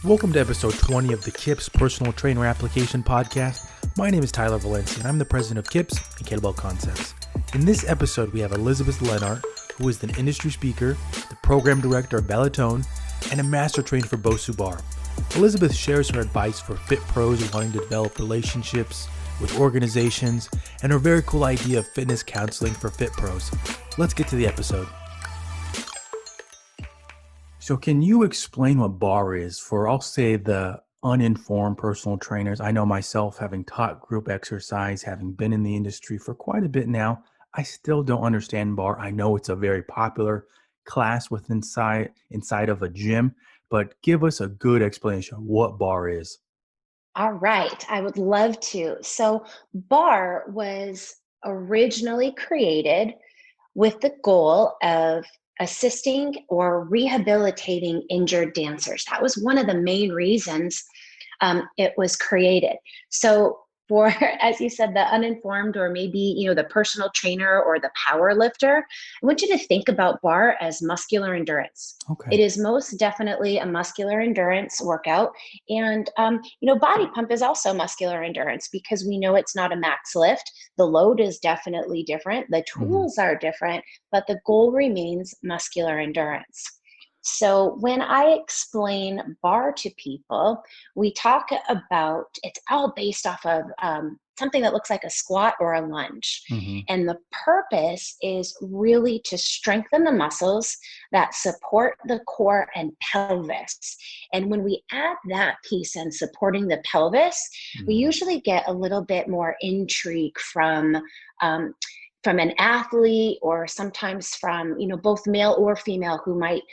Welcome to episode 20 of the KIPS Personal Trainer Application Podcast. My name is Tyler Valencia, and I'm the president of KIPS and Kettlebell Concepts. In this episode, we have Elizabeth Lenart, who is an industry speaker, the program director of Balletone, and a master trainer for BOSU Barre. Elizabeth shares her advice for fit pros wanting to develop relationships with organizations and her very cool idea of fitness counseling for fit pros. Let's get to the episode. So can you explain what barre is for, I'll say, the uninformed personal trainers? I know myself, having taught group exercise, having been in the industry for quite a bit now, I still don't understand barre. I know it's a very popular class inside of a gym, but give us a good explanation of what barre is. All right, I would love to. So, barre was originally created with the goal of assisting or rehabilitating injured dancers. That was one of the main reasons it was created. So, for, as you said, the uninformed, or maybe, the personal trainer or the power lifter, I want you to think about barre as muscular endurance. Okay. It is most definitely a muscular endurance workout. And, body pump is also muscular endurance because we know it's not a max lift. The load is definitely different. The tools are different, but the goal remains muscular endurance. So when I explain barre to people, we talk about, it's all based off of something that looks like a squat or a lunge. Mm-hmm. And the purpose is really to strengthen the muscles that support the core and pelvis. And when we add that piece in supporting the pelvis, we usually get a little bit more intrigue from an athlete, or sometimes from, both male or female, who might,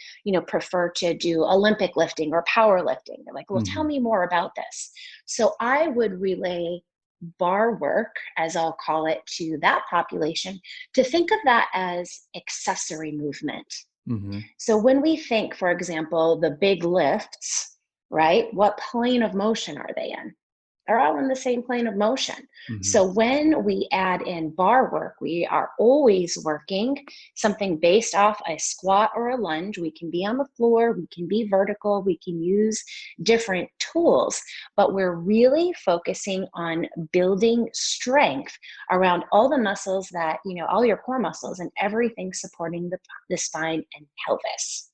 prefer to do Olympic lifting or powerlifting. They're like, well, tell me more about this. So I would relay barre work, as I'll call it, to that population, to think of that as accessory movement. Mm-hmm. So when we think, for example, the big lifts, right, what plane of motion are they in? They're all in the same plane of motion. Mm-hmm. So when we add in barre work, we are always working something based off a squat or a lunge. We can be on the floor, we can be vertical, we can use different tools, but we're really focusing on building strength around all the muscles that, all your core muscles and everything supporting the spine and pelvis.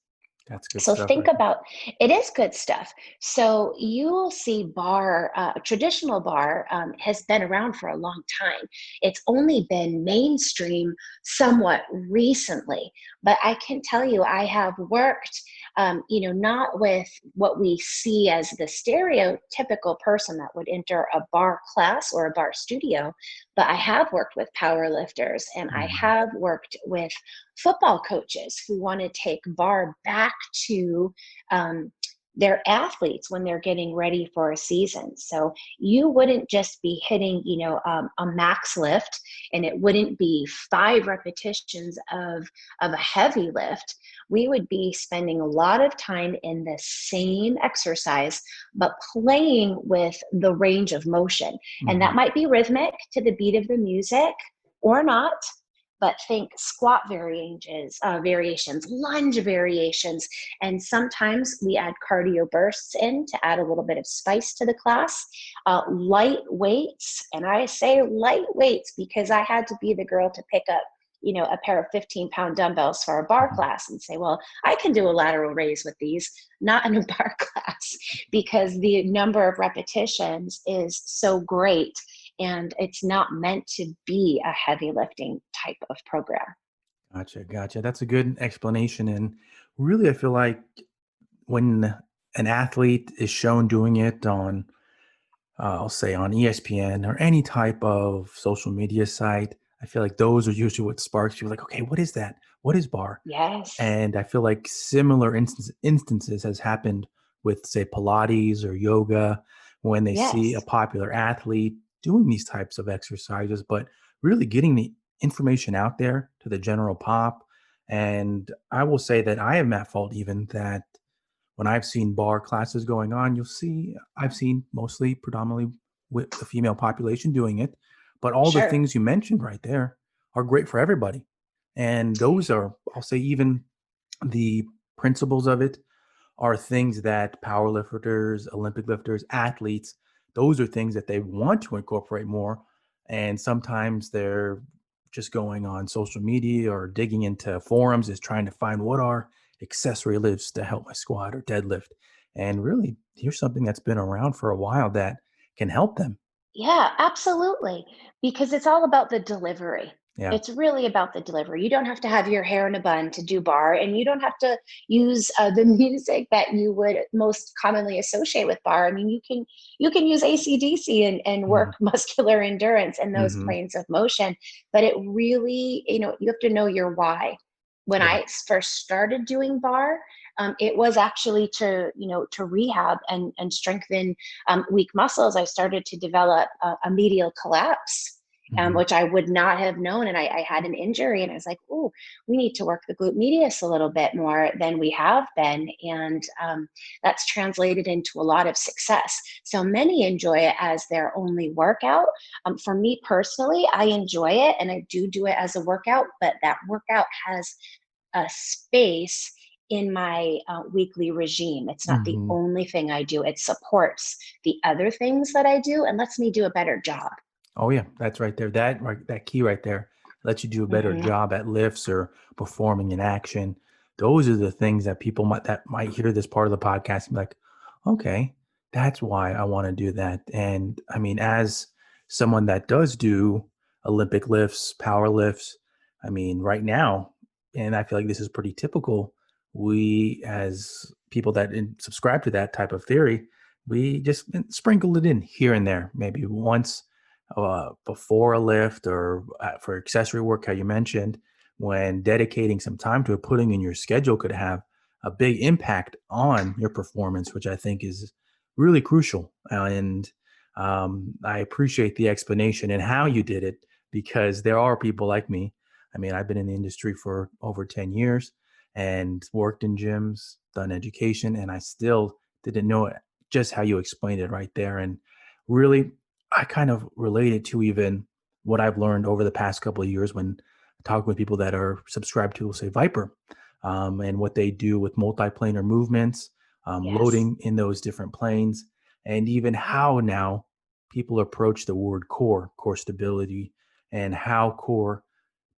That's good So stuff. think about, it is good stuff. So you'll see barre, traditional barre has been around for a long time. It's only been mainstream somewhat recently, but I can tell you, I have worked, not with what we see as the stereotypical person that would enter a barre class or a barre studio, but I have worked with power lifters, and I have worked with football coaches who want to take barre back to their athletes when they're getting ready for a season. So you wouldn't just be hitting, a max lift, and it wouldn't be 5 repetitions of a heavy lift. We would be spending a lot of time in the same exercise, but playing with the range of motion. And that might be rhythmic to the beat of the music or not. But think squat variations, lunge variations, and sometimes we add cardio bursts in to add a little bit of spice to the class. Light weights, and I say light weights because I had to be the girl to pick up, a pair of 15-pound dumbbells for a barre class and say, well, I can do a lateral raise with these, not in a barre class, because the number of repetitions is so great. And it's not meant to be a heavy lifting type of program. Gotcha. That's a good explanation. And really, I feel like when an athlete is shown doing it on, I'll say on ESPN or any type of social media site, I feel like those are usually what sparks you. Like, okay, what is that? What is barre? Yes. And I feel like similar instances has happened with, say, Pilates or yoga, when they see a Yes. popular athlete doing these types of exercises, but really getting the information out there to the general pop. And I will say that I am at fault even that when I've seen barre classes going on, I've seen mostly predominantly with the female population doing it, but all the Sure. things you mentioned right there are great for everybody. And those are, I'll say, even the principles of it are things that powerlifters, Olympic lifters, athletes, those are things that they want to incorporate more. And sometimes they're just going on social media or digging into forums is trying to find what are accessory lifts to help my squat or deadlift. And really, here's something that's been around for a while that can help them. Yeah, absolutely. Because it's all about the delivery. Yeah. It's really about the delivery. You don't have to have your hair in a bun to do bar, and you don't have to use the music that you would most commonly associate with bar. I mean, you can use AC/DC and Mm-hmm. work muscular endurance in those Mm-hmm. planes of motion. But it really, you have to know your why. When Yeah. I first started doing bar, it was actually to rehab and strengthen weak muscles. I started to develop a medial collapse, Mm-hmm. which I would not have known. And I had an injury, and I was like, oh, we need to work the glute medius a little bit more than we have been. And that's translated into a lot of success. So many enjoy it as their only workout. For me personally, I enjoy it and I do it as a workout, but that workout has a space in my weekly regime. It's not the Mm-hmm. only thing I do. It supports the other things that I do and lets me do a better job. Oh yeah, that's right there. That key right there lets you do a better Hmm. job at lifts or performing in action. Those are the things that people might hear this part of the podcast and be like, okay, that's why I want to do that. And I mean, as someone that does do Olympic lifts, power lifts, I mean, right now, and I feel like this is pretty typical. We, as people that subscribe to that type of theory, we just sprinkle it in here and there, maybe once before a lift or for accessory work, how you mentioned, when dedicating some time to it, putting in your schedule could have a big impact on your performance, which I think is really crucial. And I appreciate the explanation and how you did it because there are people like me. I mean, I've been in the industry for over 10 years and worked in gyms, done education, and I still didn't know it, just how you explained it right there. And really, I kind of relate it to even what I've learned over the past couple of years when talking with people that are subscribed to, say, Viper, and what they do with multiplanar movements, Yes. loading in those different planes, and even how now people approach the word core stability, and how core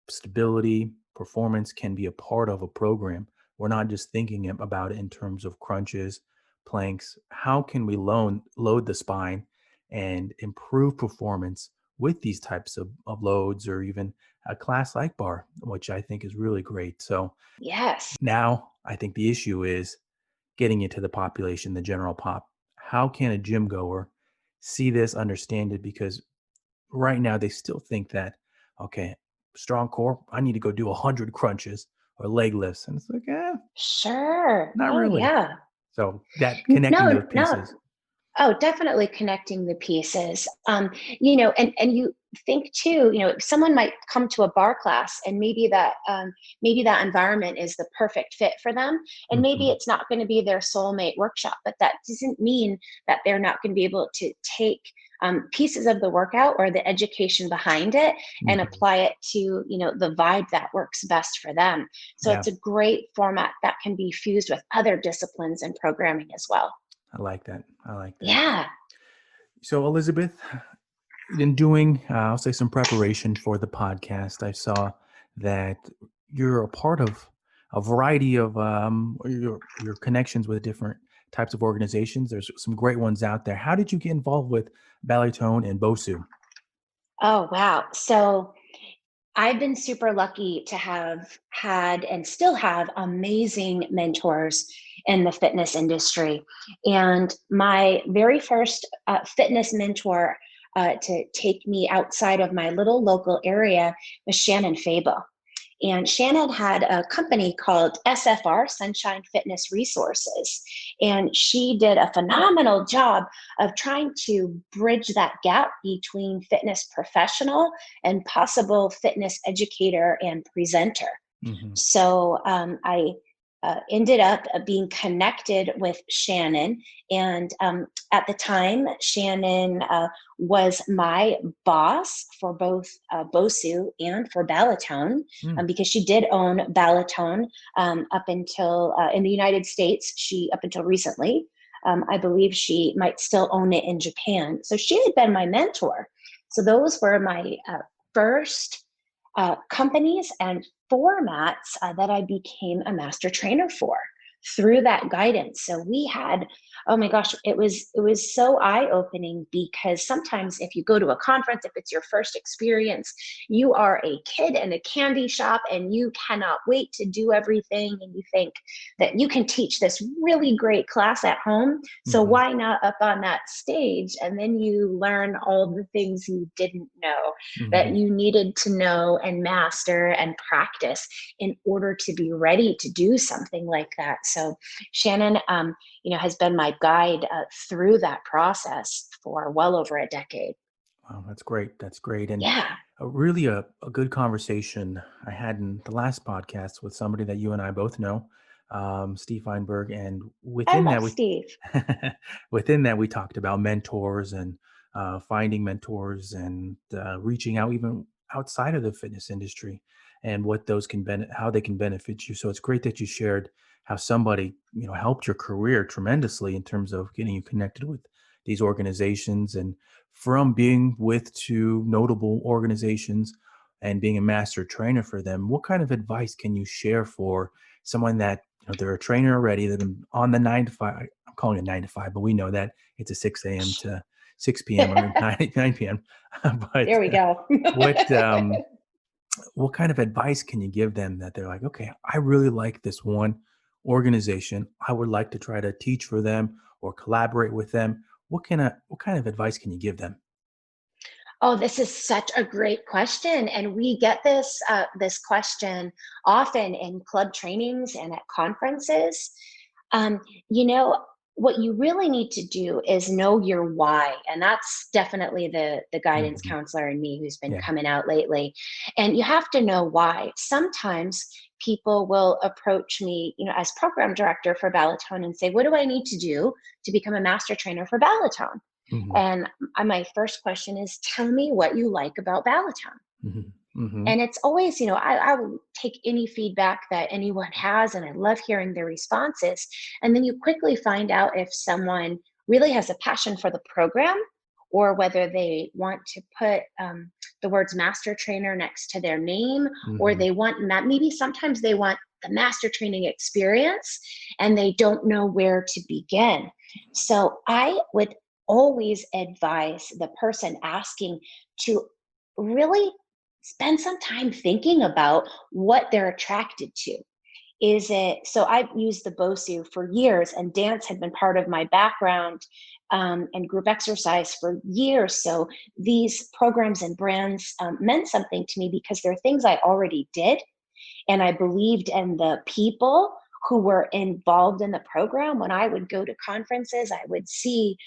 stability, performance can be a part of a program. We're not just thinking about it in terms of crunches, planks. How can we load the spine and improve performance with these types of loads or even a class like bar, which I think is really great. So Yes. now I think the issue is getting it to the population, the general pop. How can a gym goer see this, understand it? Because right now they still think that, okay, strong core, I need to go do 100 crunches or leg lifts. And it's like, Sure. not Oh, really. yeah. So that connecting No, those no. pieces. Oh, definitely connecting the pieces. And you think too, someone might come to a bar class and maybe that environment is the perfect fit for them. And maybe Hmm. it's not going to be their soulmate workshop, but that doesn't mean that they're not going to be able to take pieces of the workout or the education behind it and Hmm. apply it to, the vibe that works best for them. So Yeah, it's a great format that can be fused with other disciplines and programming as well. I like that. I like that. Yeah. So, Elizabeth, in doing, I'll say, some preparation for the podcast, I saw that you're a part of a variety of your connections with different types of organizations. There's some great ones out there. How did you get involved with Balletone and BOSU? Oh, wow. So I've been super lucky to have had and still have amazing mentors in the fitness industry. And my very first fitness mentor to take me outside of my little local area was Shannon Fabo. And Shannon had a company called SFR, Sunshine Fitness Resources. And she did a phenomenal job of trying to bridge that gap between fitness professional and possible fitness educator and presenter. Hmm. So I ended up being connected with Shannon. And at the time, Shannon was my boss for both BOSU and for Balletone, Mm. because she did own Balletone up until in the United States. Up until recently, I believe she might still own it in Japan. So she had been my mentor. So those were my first companies and formats that I became a master trainer for through that guidance. So we had, oh my gosh, it was so eye-opening, because sometimes if you go to a conference, if it's your first experience, you are a kid in a candy shop and you cannot wait to do everything, and you think that you can teach this really great class at home. So Hmm. why not up on that stage? And then you learn all the things you didn't know that Hmm. you needed to know and master and practice in order to be ready to do something like that. So Shannon, has been my guide through that process for well over a decade. Wow, that's great. That's great. And Yeah. really a good conversation I had in the last podcast with somebody that you and I both know, Steve Feinberg. And I within love that, we Steve. within that we talked about mentors and finding mentors and reaching out even outside of the fitness industry and what those how they can benefit you. So it's great that you shared how somebody helped your career tremendously in terms of getting you connected with these organizations, and from being with two notable organizations and being a master trainer for them. What kind of advice can you share for someone that they're a trainer already, they've been on the 9 to 5, I'm calling it 9 to 5, but we know that it's a 6 a.m. to 6 p.m. or 9 p.m. But There we go. what what kind of advice can you give them that they're like, okay, I really like this one organization, I would like to try to teach for them or collaborate with them? What kind of advice can you give them? Oh, this is such a great question, and we get this question often in club trainings and at conferences. Um, you know, what you really need to do is know your why, and that's definitely the guidance Hmm. counselor in me who's been Yeah. coming out lately. And you have to know why. Sometimes people will approach me, as program director for Balletone and say, "What do I need to do to become a master trainer for Balletone?" Hmm. And my first question is, tell me what you like about Balletone. Hmm. Hmm. And it's always, I will take any feedback that anyone has, and I love hearing their responses. And then you quickly find out if someone really has a passion for the program, or whether they want to put the words master trainer next to their name, or Hmm. they want, maybe sometimes they want the master training experience and they don't know where to begin. So I would always advise the person asking to really spend some time thinking about what they're attracted to. Is it, so I've used the BOSU for years, and dance had been part of my background, and group exercise for years. So these programs and brands meant something to me because they're things I already did, and I believed in the people who were involved in the program. When I would go to conferences, I would see,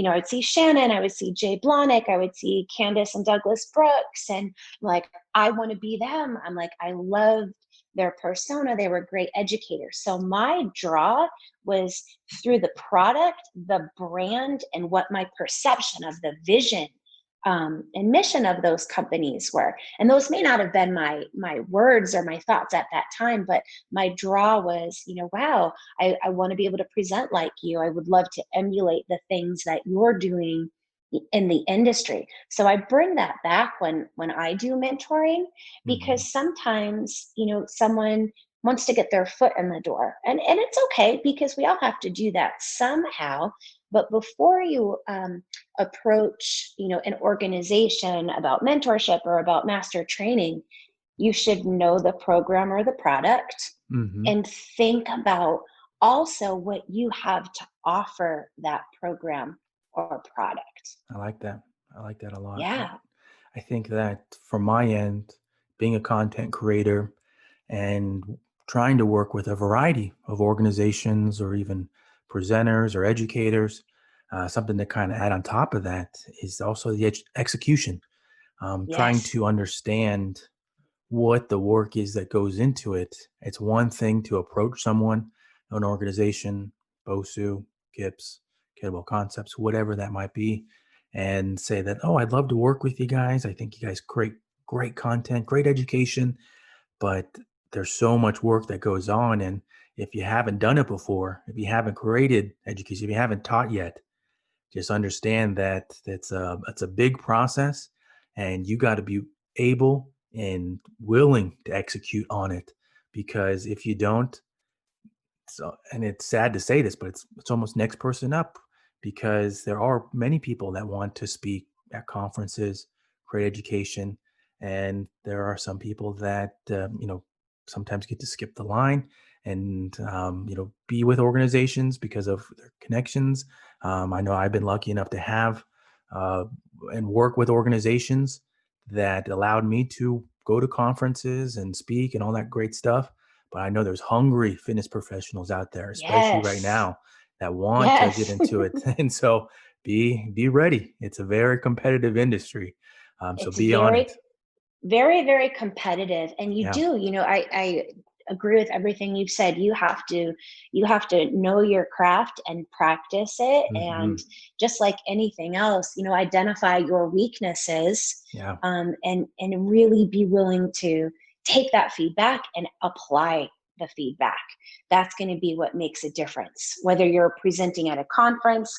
I'd see Shannon, I would see Jay Blahnik, I would see Candace and Douglas Brooks, and like, I want to be them. I'm like, I loved their persona. They were great educators. So my draw was through the product, the brand, and what my perception of the vision and mission of those companies were. And those may not have been my words or my thoughts at that time, but my draw was, wow, I want to be able to present like you. I would love to emulate the things that you're doing in the industry. So I bring that back when I do mentoring, Hmm. because sometimes, someone wants to get their foot in the door. And it's okay, because we all have to do that somehow. But before you approach, an organization about mentorship or about master training, you should know the program or the product, Hmm. and think about also what you have to offer that program or product. I like that. I like that a lot. Yeah. I think that from my end, being a content creator and trying to work with a variety of organizations or even presenters or educators, something to kind of add on top of that is also the execution. Trying Yes. to understand what the work is that goes into it. It's one thing to approach someone, an organization, BOSU, KIPS, Kettlebell Concepts, whatever that might be, and say that, oh, I'd love to work with you guys. I think you guys great content, great education, but there's so much work that goes on. And if you haven't done it before, if you haven't created education, if you haven't taught yet, just understand that it's a big process, and you got to be able and willing to execute on it. Because if you don't, so, and it's sad to say this, but it's almost next person up, because there are many people that want to speak at conferences, create education, and there are some people that sometimes get to skip the line and be with organizations because of their connections. I know I've been lucky enough to have uh, and work with organizations that allowed me to go to conferences and speak and all that great stuff. But I know there's hungry fitness professionals out there, especially right Yes. now, that want to get Yes. into it. And so be ready. It's a very competitive industry. So It's be on very, it. very, very competitive. And you Yeah. do, I agree with everything you've said. You have to know your craft and practice it. And Hmm. just like anything else, identify your weaknesses, Yeah. and really be willing to take that feedback and apply the feedback. That's going to be what makes a difference. Whether you're presenting at a conference,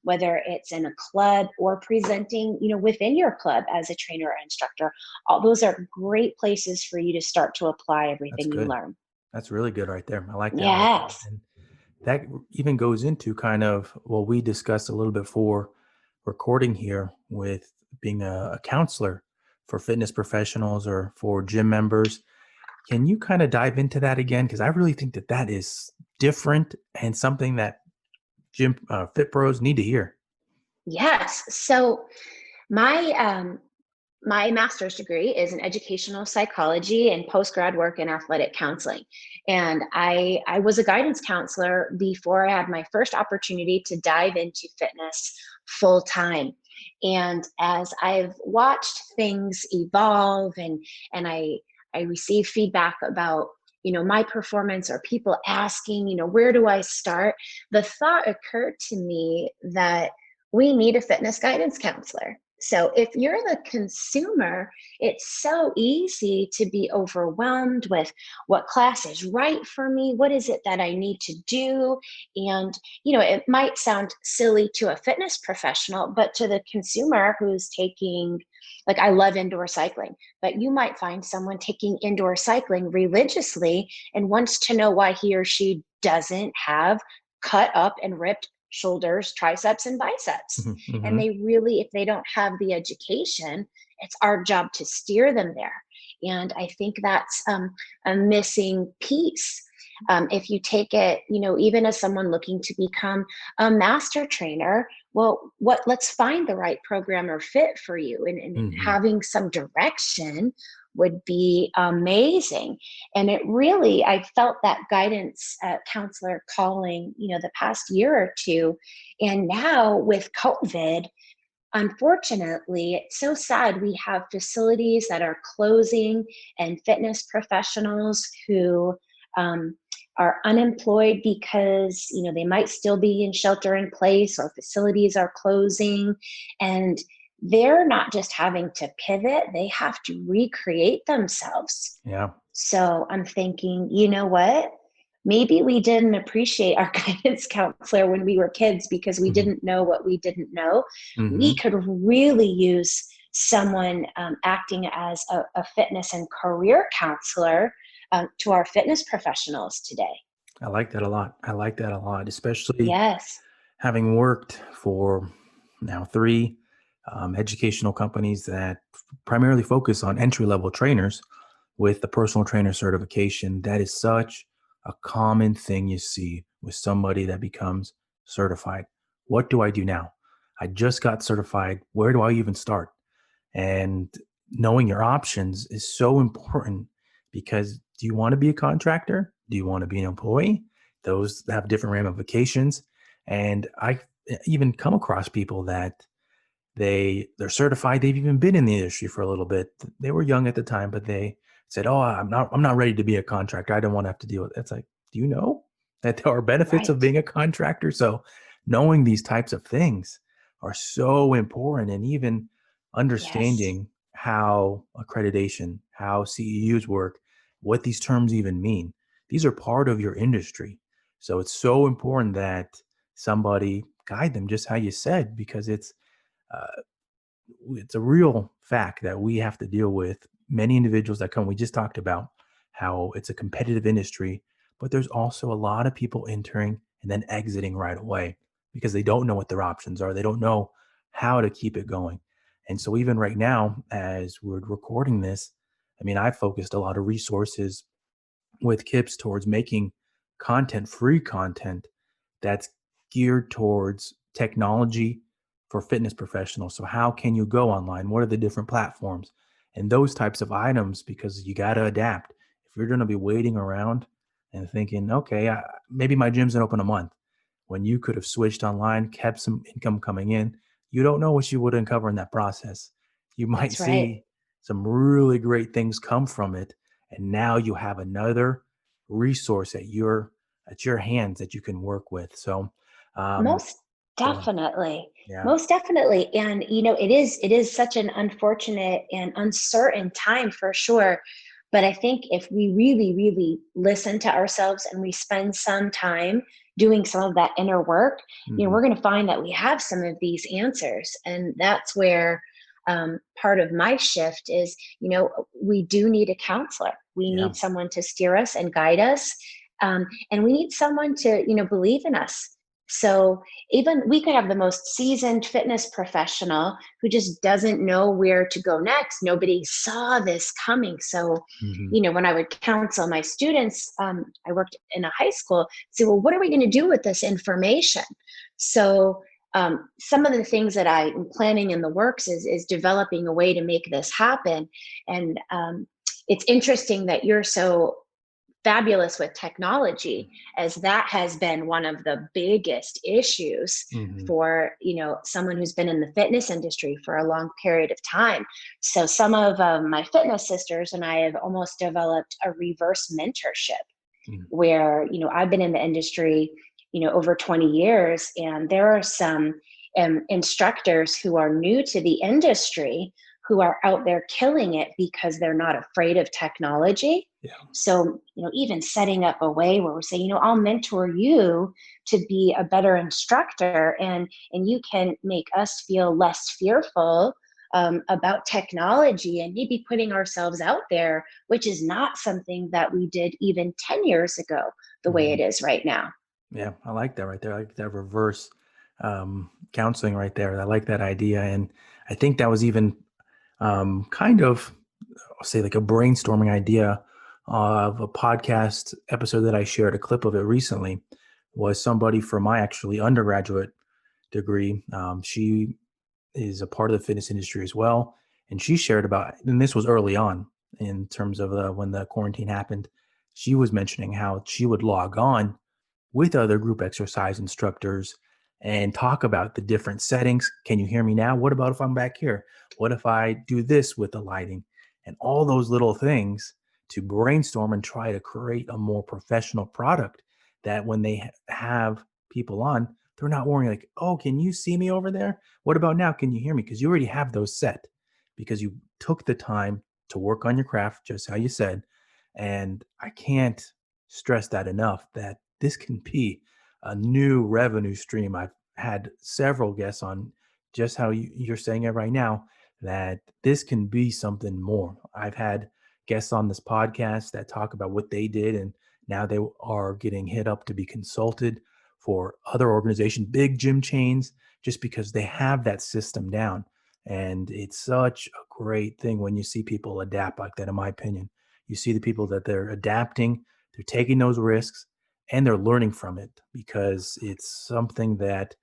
whether it's in a club or presenting, within your club as a trainer or instructor, all those are great places for you to start to apply That's everything you good. learn. That's really good right there. I like that right there. Yes. And that even goes into kind of what we discussed a little bit for recording here with being a counselor for fitness professionals or for gym members. Can you kind of dive into that again? Because I really think that that is different and something that gym fit pros need to hear. Yes. So my master's degree is in educational psychology and post-grad work in athletic counseling. And I was a guidance counselor before I had my first opportunity to dive into fitness full time. And as I've watched things evolve, and I receive feedback about my performance, or people asking, where do I start, the thought occurred to me that we need a fitness guidance counselor. So if you're the consumer, it's so easy to be overwhelmed with what class is right for me. What is it that I need to do? And, it might sound silly to a fitness professional, but to the consumer who's taking, like, I love indoor cycling, but you might find someone taking indoor cycling religiously and wants to know why he or she doesn't have cut up and ripped shoulders, triceps, and biceps. And Hmm. they really, if they don't have the education, it's our job to steer them there. And I think that's a missing piece. If you take it, even as someone looking to become a master trainer, well, let's find the right program or fit for you. And Hmm. having some direction would be amazing. And it really, I felt that guidance counselor calling, the past year or two. And now with COVID, unfortunately, it's so sad. We have facilities that are closing, and fitness professionals who um, are unemployed because they might still be in shelter in place, or facilities are closing, and they're not just having to pivot; they have to recreate themselves. Yeah. So I'm thinking, you know what? Maybe we didn't appreciate our guidance counselor when we were kids because we Hmm. didn't know what we didn't know. We Hmm. could really use someone acting as a fitness and career counselor to our fitness professionals today. I like that a lot. I like that a lot, especially Yes. having worked for now three educational companies that primarily focus on entry level trainers with the personal trainer certification. That is such a common thing you see with somebody that becomes certified. What do I do now? I just got certified. Where do I even start? And knowing your options is so important, because do you want to be a contractor? Do you want to be an employee? Those have different ramifications. And I even come across people that they're certified. They've even been in the industry for a little bit. They were young at the time, but they said, "Oh, I'm not ready to be a contractor. I don't want to have to deal with it." It's like, do you know that there are benefits of Right. being a contractor? So knowing these types of things are so important, and even Yes. understanding how accreditation, how CEUs work, what these terms even mean. These are part of your industry. So it's so important that somebody guide them, just how you said, because uh, it's a real fact that we have to deal with many individuals that come. We just talked about how it's a competitive industry, but there's also a lot of people entering and then exiting right away because they don't know what their options are. They don't know how to keep it going. And so, even right now, as we're recording this, I mean, I focused a lot of resources with KIPS towards making content, free content that's geared towards technology for fitness professionals. So how can you go online? What are the different platforms and those types of items? Because you got to adapt. If you're going to be waiting around and thinking, okay, maybe my gym's going to open a month, when you could have switched online, kept some income coming in, you don't know what you would uncover in that process. You might That's right. see some really great things come from it, and now you have another resource at your hands that you can work with. So, um, Most go ahead. definitely. Yeah. Most definitely. And it is such an unfortunate and uncertain time for sure. But I think if we really, really listen to ourselves and we spend some time doing some of that inner work, Hmm. we're going to find that we have some of these answers. And that's where part of my shift is, we do need a counselor. We Yeah. need someone to steer us and guide us. And we need someone to, believe in us. So even we could have the most seasoned fitness professional who just doesn't know where to go next. Nobody saw this coming. So, Hmm. when I would counsel my students, I worked in a high school, say, well, what are we going to do with this information? So, some of the things that I'm planning in the works is developing a way to make this happen. And it's interesting that you're so fabulous with technology, as that has been one of the biggest issues Hmm. for someone who's been in the fitness industry for a long period of time. So some of my fitness sisters and I have almost developed a reverse mentorship where I've been in the industry over 20 years, and there are some instructors who are new to the industry who are out there killing it because they're not afraid of technology. Yeah. So even setting up a way where we're saying, I'll mentor you to be a better instructor, and you can make us feel less fearful about technology, and maybe putting ourselves out there, which is not something that we did even 10 years ago, the way Hmm. it is right now. Yeah. I like that right there. I like that reverse counseling right there. I like that idea. And I think that was even kind of, I'll say, like a brainstorming idea of a podcast episode that I shared a clip of it recently. Was somebody from my actually undergraduate degree. She is a part of the fitness industry as well. And she shared about, and this was early on in terms of when the quarantine happened. She was mentioning how she would log on with other group exercise instructors and talk about the different settings. Can you hear me now? What about if I'm back here? What if I do this with the lighting? And all those little things to brainstorm and try to create a more professional product that when they have people on, they're not worrying like, oh, can you see me over there? What about now? Can you hear me? Because you already have those set because you took the time to work on your craft, just how you said. And I can't stress that enough that this can be a new revenue stream. I've had several guests on just how you're saying it right now, that this can be something more. I've had guests on this podcast that talk about what they did, and now they are getting hit up to be consulted for other organizations, big gym chains, just because they have that system down. And it's such a great thing when you see people adapt like that, in my opinion. You see the people that they're adapting, they're taking those risks, and they're learning from it because it's something that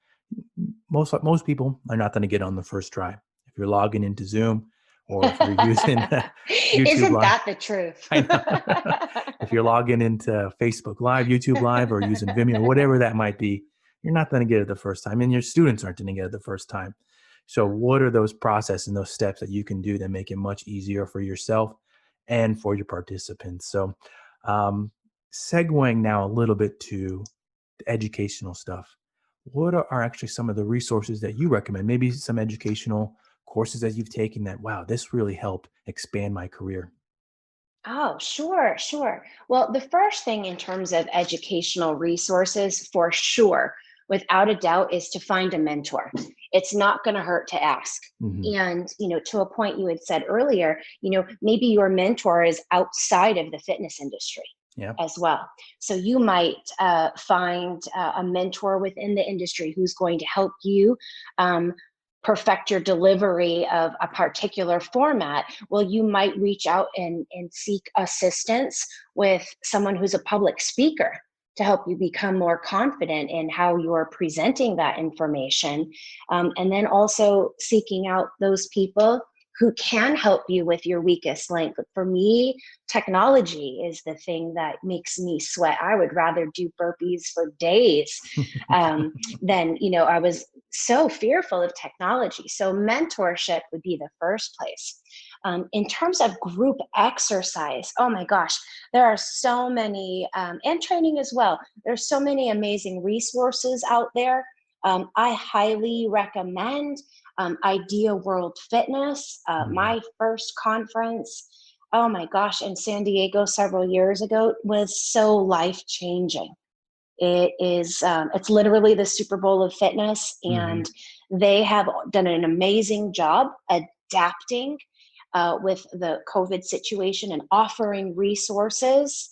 most people are not going to get on the first try. If you're logging into Zoom or if you're using YouTube Isn't Live, that the truth? I know. If you're logging into Facebook Live, YouTube Live, or using Vimeo, whatever that might be, you're not going to get it the first time, and your students aren't going to get it the first time. So what are those processes and those steps that you can do to make it much easier for yourself and for your participants? So um, segueing now a little bit to the educational stuff, what are actually some of the resources that you recommend? Maybe some educational courses that you've taken that, wow, this really helped expand my career. Oh, sure, sure. Well, the first thing in terms of educational resources, for sure, without a doubt, is to find a mentor. It's not going to hurt to ask. Hmm. And, to a point you had said earlier, maybe your mentor is outside of the fitness industry Yeah. as well. So you might find a mentor within the industry who's going to help you um, perfect your delivery of a particular format. Well, you might reach out and seek assistance with someone who's a public speaker to help you become more confident in how you're presenting that information. And then also seeking out those people who can help you with your weakest link. For me, technology is the thing that makes me sweat. I would rather do burpees for days than, I was so fearful of technology. So mentorship would be the first place. In terms of group exercise, oh my gosh, there are so many, and training as well. There's so many amazing resources out there. I highly recommend Idea World Fitness. Oh, yeah. My first conference, oh my gosh, in San Diego several years ago was so life changing. It's literally the Super Bowl of fitness, Hmm. and they have done an amazing job adapting with the COVID situation and offering resources,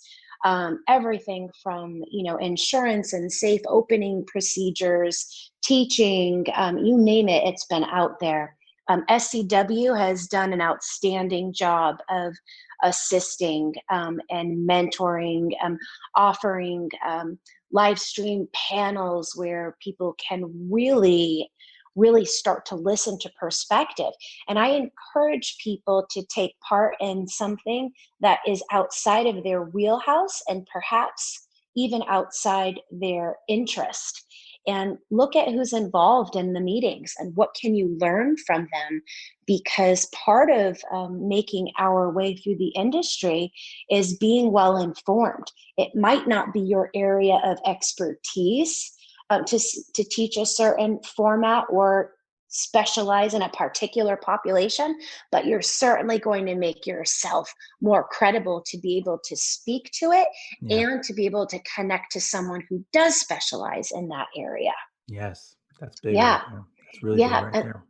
everything from insurance and safe opening procedures, teaching, you name it, it's been out there. SCW has done an outstanding job of assisting and mentoring, offering live stream panels where people can really start to listen to perspective. And I encourage people to take part in something that is outside of their wheelhouse and perhaps even outside their interest, and look at who's involved in the meetings and what can you learn from them, because part of making our way through the industry is being well informed. It might not be your area of expertise to teach a certain format or specialize in a particular population, but you're certainly going to make yourself more credible to be able to speak to it Yeah. and to be able to connect to someone who does specialize in that area. Yes. That's big right Yeah, there. That's really big yeah. right And there.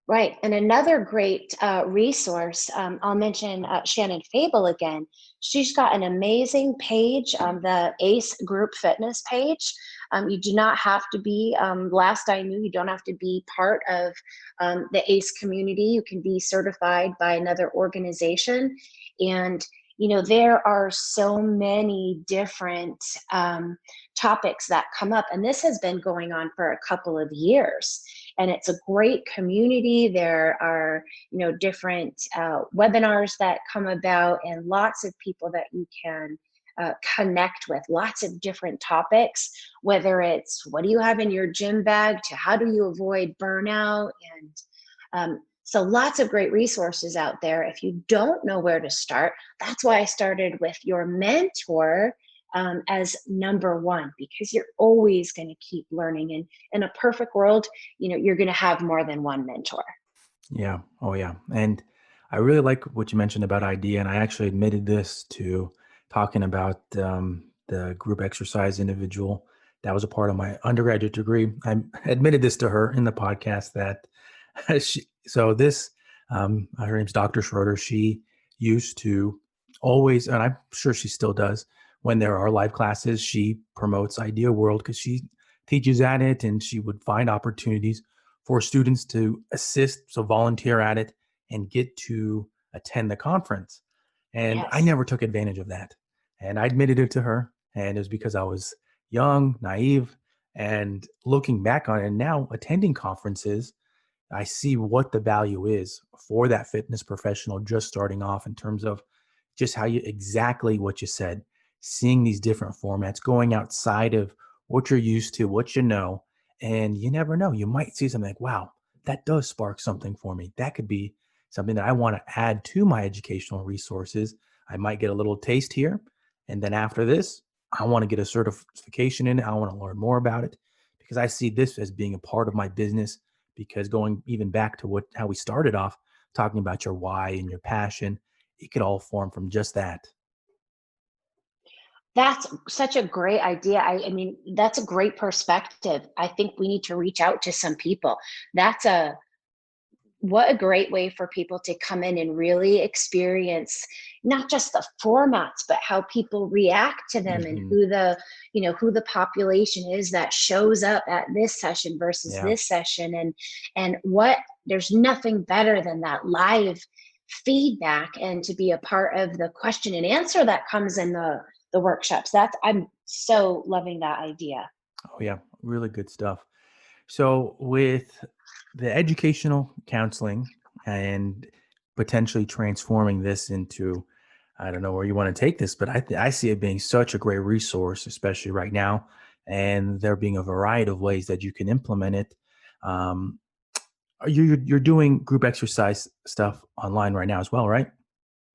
right. And another great resource, I'll mention Shannon Fable again. She's got an amazing page on the ACE Group Fitness page. You do not have to be, last I knew, you don't have to be part of the ACE community. You can be certified by another organization. And, there are so many different topics that come up. And this has been going on for a couple of years, and it's a great community. There are different webinars that come about, and lots of people that you can connect with, lots of different topics, whether it's what do you have in your gym bag to how do you avoid burnout. And so lots of great resources out there. If you don't know where to start, that's why I started with your mentor as number one, because you're always going to keep learning. And in a perfect world, you're going to have more than one mentor. Yeah. Oh, yeah. And I really like what you mentioned about idea. And I actually admitted this to talking about the group exercise individual that was a part of my undergraduate degree. I admitted this to her in the podcast that so this, her name's Dr. Schroeder. She used to always, and I'm sure she still does, when there are live classes, she promotes Idea World because she teaches at it, and she would find opportunities for students to assist, so volunteer at it and get to attend the conference. And I Yes. never took advantage of that. And I admitted it to her. And it was because I was young, naive, and looking back on it now, attending conferences, I see what the value is for that fitness professional just starting off in terms of just how you exactly what you said, seeing these different formats, going outside of what you're used to, what you know, and you never know. You might see something like, wow, that does spark something for me. That could be something that I want to add to my educational resources. I might get a little taste here. And then after this, I want to get a certification in it. I want to learn more about it because I see this as being a part of my business. Because going even back to how we started off, talking about your why and your passion, it could all form from just that. That's such a great idea. I mean, that's a great perspective. I think we need to reach out to some people. That's a What a great way for people to come in and really experience not just the formats, but how people react to them, and Hmm. who the population is that shows up at this session versus Yeah. this session. And what there's nothing better than that live feedback, and to be a part of the question and answer that comes in the workshops. I'm so loving that idea. Oh, yeah. Really good stuff. So, with the educational counseling and potentially transforming this into, I don't know where you want to take this, but I see it being such a great resource, especially right now. And there being a variety of ways that you can implement it. Um, you're doing group exercise stuff online right now as well, right?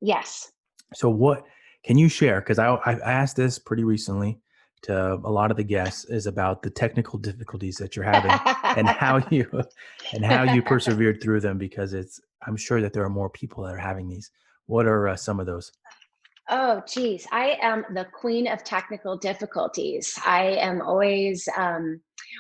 Yes. So what can you share? Because I asked this pretty recently to a lot of the guests is about the technical difficulties that you're having and how you and how you persevered through them. Because I'm sure that there are more people that are having these. What are some of those? Oh, geez. I am the queen of technical difficulties. I am always,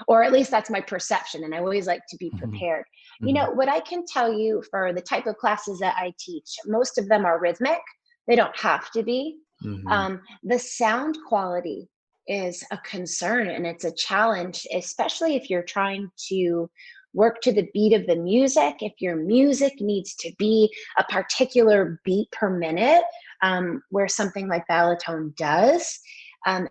or at least that's my perception, and I always like to be Hmm. prepared. Hmm. What I can tell you for the type of classes that I teach, most of them are rhythmic. They don't have to be. Hmm. The sound quality is a concern, and it's a challenge, especially if you're trying to work to the beat of the music. If your music needs to be a particular beat per minute, where something like Balletone does. Um,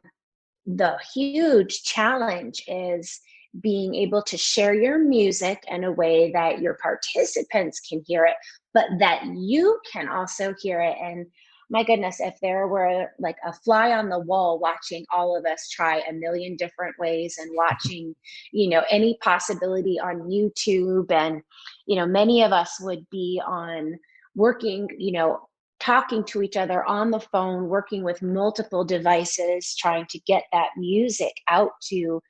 the huge challenge is being able to share your music in a way that your participants can hear it, but that you can also hear it. And my goodness, if there were like a fly on the wall watching all of us try a million different ways, and watching, any possibility on YouTube, and, many of us would be on working, talking to each other on the phone, working with multiple devices, trying to get that music out to,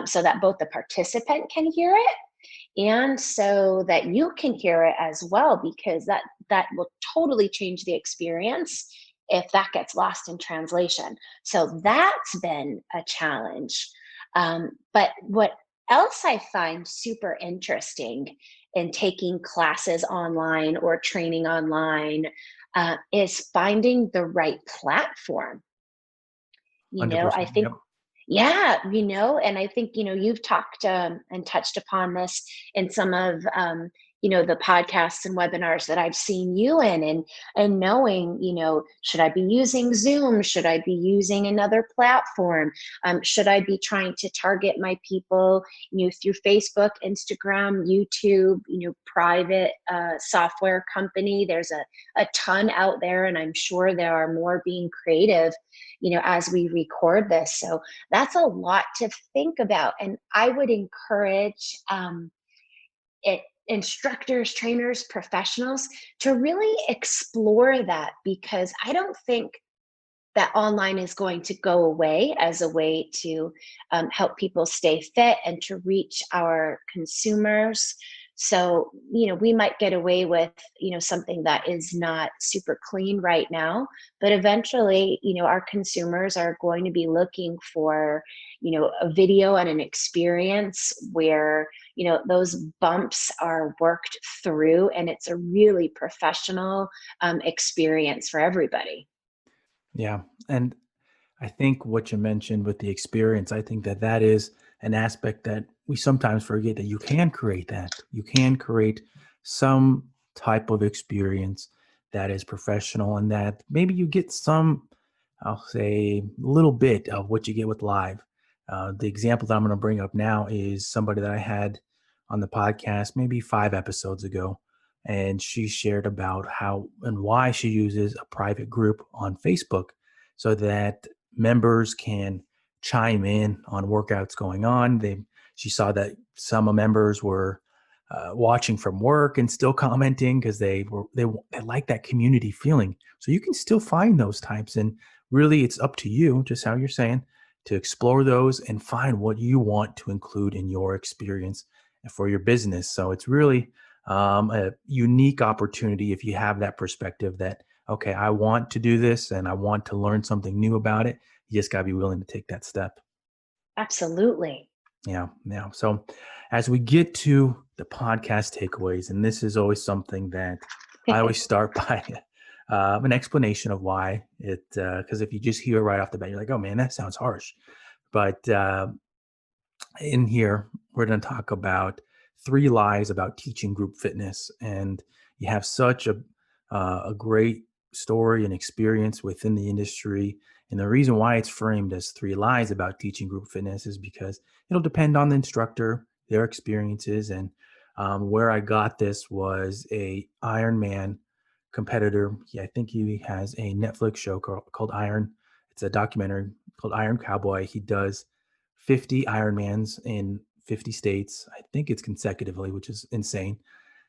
so that both the participant can hear it and so that you can hear it as well, because that will totally change the experience if that gets lost in translation. So that's been a challenge. But what else I find super interesting in taking classes online or training online is finding the right platform. I 100%. think, Yep. yeah, and I think, you've talked and touched upon this in some of, the podcasts and webinars that I've seen you in, and knowing, should I be using Zoom? Should I be using another platform? Should I be trying to target my people, through Facebook, Instagram, YouTube, private software company? There's a ton out there, and I'm sure there are more being creative, as we record this. So that's a lot to think about. And I would encourage it, instructors, trainers, professionals to really explore that, because I don't think that online is going to go away as a way to help people stay fit and to reach our consumers. So, we might get away with, something that is not super clean right now, but eventually, our consumers are going to be looking for, a video and an experience where, those bumps are worked through, and it's a really professional experience for everybody. Yeah. And I think what you mentioned with the experience, I think that that is an aspect that we sometimes forget, that you can create that. You can create some type of experience that is professional, and that maybe you get some, I'll say, little bit of what you get with live. The example that I'm going to bring up now is somebody that I had on the podcast maybe 5 episodes ago. And she shared about how and why she uses a private group on Facebook so that members can chime in on workouts going on. She saw that some members were watching from work and still commenting because they like that community feeling. So you can still find those types, and really it's up to you, just how you're saying, to explore those and find what you want to include in your experience and for your business. So it's really a unique opportunity if you have that perspective that, okay, I want to do this and I want to learn something new about it. You just got to be willing to take that step. Absolutely. Yeah. Yeah. So as we get to the podcast takeaways, and this is always something that I always start by an explanation of why it, because if you just hear it right off the bat, you're like, oh man, that sounds harsh. But in here, we're going to talk about 3 lies about teaching group fitness. And you have such a great story and experience within the industry. And the reason why it's framed as 3 lies about teaching group fitness is because it'll depend on the instructor, their experiences. And where I got this was a Ironman competitor. I think he has a Netflix show called Iron. It's a documentary called Iron Cowboy. He does 50 Ironmans in 50 states. I think it's consecutively, which is insane.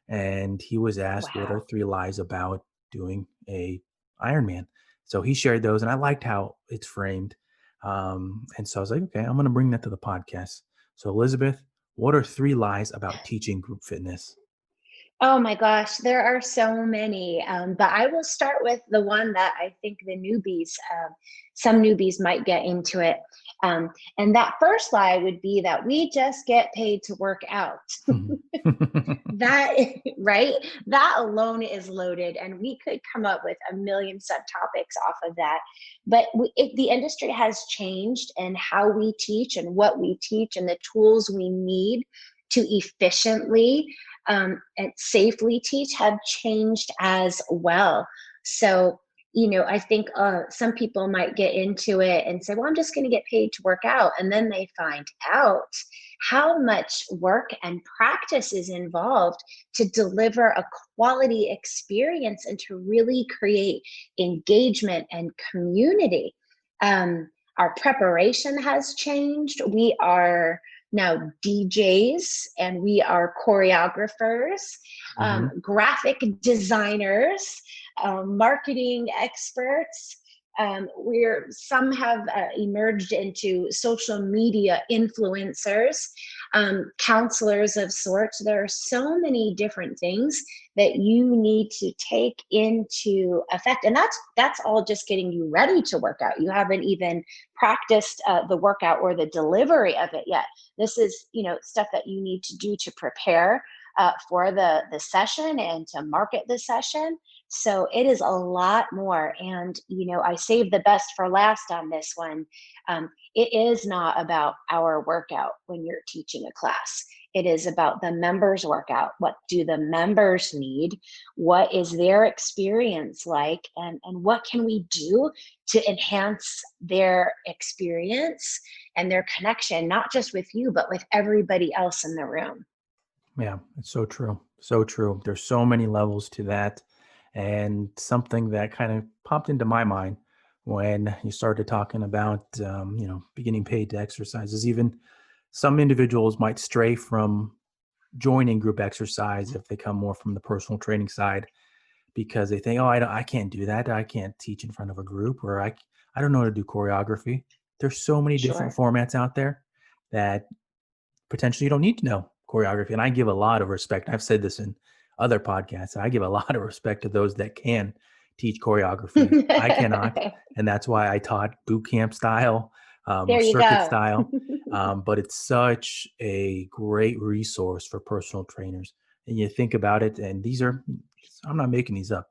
And he was asked, what are Wow. 3 lies about doing a Ironman? So he shared those, and I liked how it's framed. And so I was like, okay, I'm going to bring that to the podcast. So Elizabeth, what are 3 lies about teaching group fitness? Oh my gosh, there are so many. But I will start with the one that I think some newbies might get into it. And that first lie would be that we just get paid to work out. That, right? That alone is loaded, and we could come up with a million subtopics off of that. But the industry has changed, and how we teach and what we teach and the tools we need to efficiently and safely teach have changed as well. So, I think some people might get into it and say, well, I'm just going to get paid to work out. And then they find out how much work and practice is involved to deliver a quality experience and to really create engagement and community. Our preparation has changed. We are now DJs, and we are choreographers, Mm-hmm. graphic designers, marketing experts. Some have emerged into social media influencers, counselors of sorts. There are so many different things that you need to take into effect, and that's all just getting you ready to work out. You haven't even practiced the workout or the delivery of it yet. This is, stuff that you need to do to prepare for the session and to market the session. So it is a lot more. And, I saved the best for last on this one. It is not about our workout when you're teaching a class. It is about the members' workout. What do the members need? What is their experience like? And what can we do to enhance their experience and their connection, not just with you, but with everybody else in the room? Yeah, it's so true. So true. There's so many levels to that. And something that kind of popped into my mind when you started talking about, beginning paid to exercise is even some individuals might stray from joining group exercise if they come more from the personal training side because they think, oh, I can't do that. I can't teach in front of a group, or I don't know how to do choreography. There's so many different Sure. formats out there that potentially you don't need to know choreography. And I give a lot of respect. I've said this in other podcasts. I give a lot of respect to those that can teach choreography. I cannot. And that's why I taught boot camp style, There you circuit go. style. But it's such a great resource for personal trainers. And you think about it, and I'm not making these up.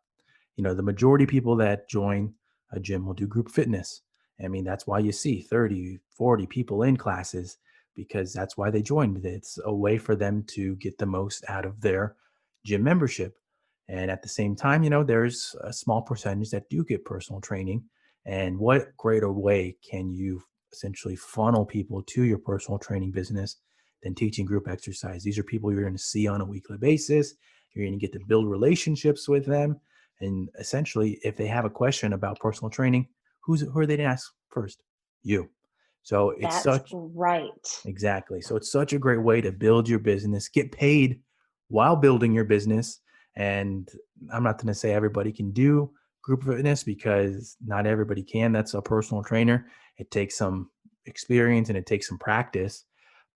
The majority of people that join a gym will do group fitness. I mean, that's why you see 30, 40 people in classes, because that's why they joined. It's a way for them to get the most out of their gym membership. And at the same time, there's a small percentage that do get personal training. And what greater way can you essentially funnel people to your personal training business than teaching group exercise? These are people you're going to see on a weekly basis. You're going to get to build relationships with them. And essentially, if they have a question about personal training, who are they to ask first? You. So That's right. exactly. So it's such a great way to build your business, get paid while building your business. And I'm not going to say everybody can do group fitness because not everybody can. That's a personal trainer. It takes some experience and it takes some practice.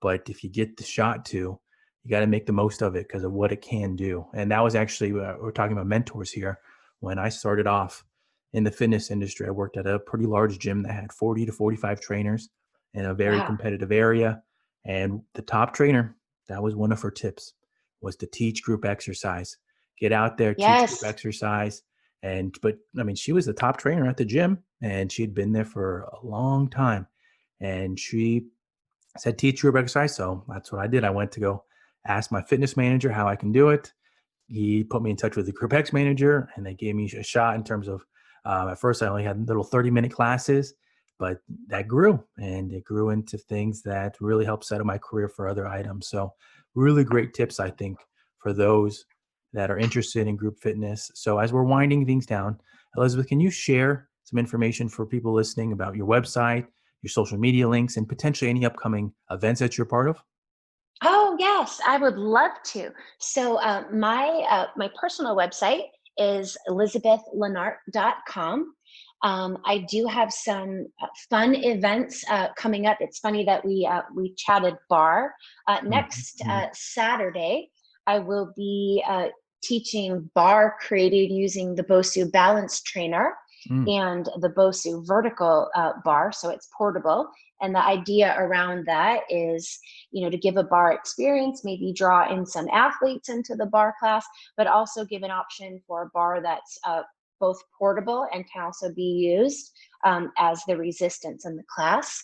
But if you get the shot to, you got to make the most of it because of what it can do. And that was actually, we're talking about mentors here. When I started off in the fitness industry, I worked at a pretty large gym that had 40 to 45 trainers in a very Wow. competitive area. And the top trainer, that was one of her tips, was to teach group exercise. Get out there, teach group Yes. exercise. But I mean, she was the top trainer at the gym and she'd been there for a long time. And she said, teach group exercise. So that's what I did. I went to go ask my fitness manager how I can do it. He put me in touch with the group X manager and they gave me a shot in terms of, at first I only had little 30-minute classes, but that grew and it grew into things that really helped set up my career for other items. So really great tips, I think, for those that are interested in group fitness. So as we're winding things down, Elizabeth, can you share some information for people listening about your website, your social media links, and potentially any upcoming events that you're part of? Oh, yes, I would love to. So my personal website is elizabethlenart.com. I do have some fun events coming up. It's funny that we chatted bar. Next Mm-hmm. Saturday, I will be teaching bar created using the BOSU balance trainer Mm, and the BOSU vertical bar, so it's portable. And the idea around that is, to give a bar experience, maybe draw in some athletes into the bar class, but also give an option for a bar that's both portable and can also be used as the resistance in the class.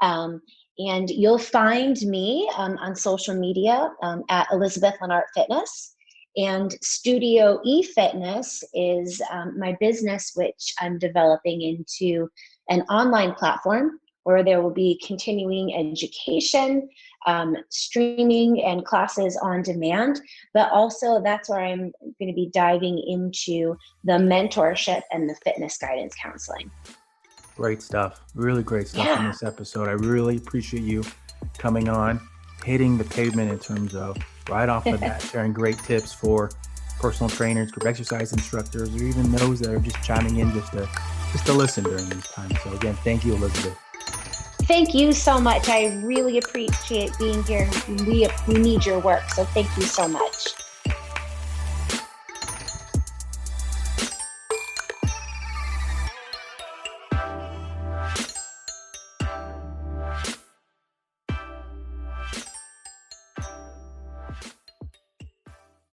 And you'll find me on social media at Elizabeth Lenart Fitness. And Studio eFitness is my business, which I'm developing into an online platform where there will be continuing education, streaming, and classes on demand. But also, that's where I'm going to be diving into the mentorship and the fitness guidance counseling. great stuff. Really great stuff in Yeah. this episode. I really appreciate you coming on, hitting the pavement in terms of right off the bat, sharing great tips for personal trainers, group exercise instructors, or even those that are just chiming in just to listen during these times. So again, thank you, Elizabeth. Thank you so much. I really appreciate being here. We need your work, so thank you so much.